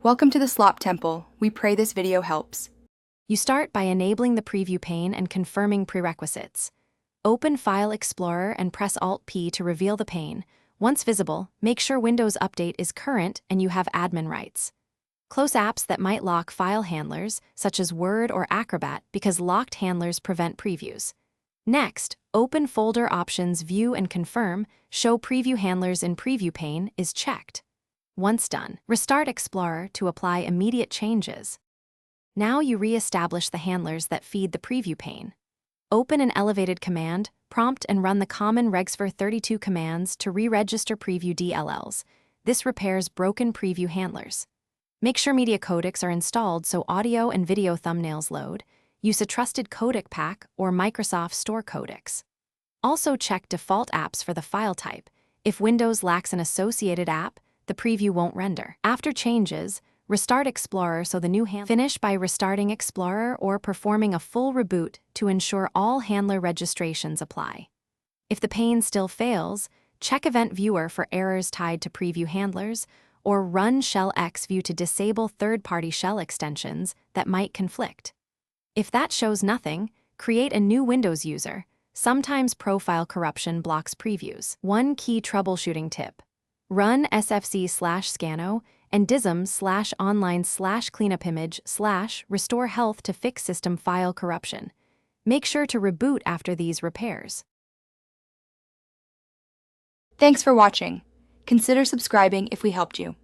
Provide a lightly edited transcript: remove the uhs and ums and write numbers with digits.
Welcome to the Slop Temple. We pray this video helps. You start by enabling the preview pane and confirming prerequisites. Open File Explorer and press Alt-P to reveal the pane. Once visible, make sure Windows Update is current and you have admin rights. Close apps that might lock file handlers, such as Word or Acrobat, because locked handlers prevent previews. Next, open Folder Options View and confirm Show Preview Handlers in Preview Pane is checked. Once done, restart Explorer to apply immediate changes. Now you re-establish the handlers that feed the preview pane. Open an elevated command prompt and run the common regsver32 commands to re-register preview DLLs. This repairs broken preview handlers. Make sure media codecs are installed so audio and video thumbnails load. Use a trusted codec pack or Microsoft Store codecs. Also check default apps for the file type. If Windows lacks an associated app, the preview won't render. After changes, restart Explorer so the new handler. Finish by restarting Explorer or performing a full reboot to ensure all handler registrations apply. If the pane still fails, check Event Viewer for errors tied to preview handlers, or run Shell X View to disable third-party shell extensions that might conflict. If that shows nothing, create a new Windows user. Sometimes profile corruption blocks previews. One key troubleshooting tip. Run sfc/scano and dism/online/cleanupimage/restore health to fix system file corruption. Make sure to reboot after these repairs. Thanks for watching. Consider subscribing if we helped you.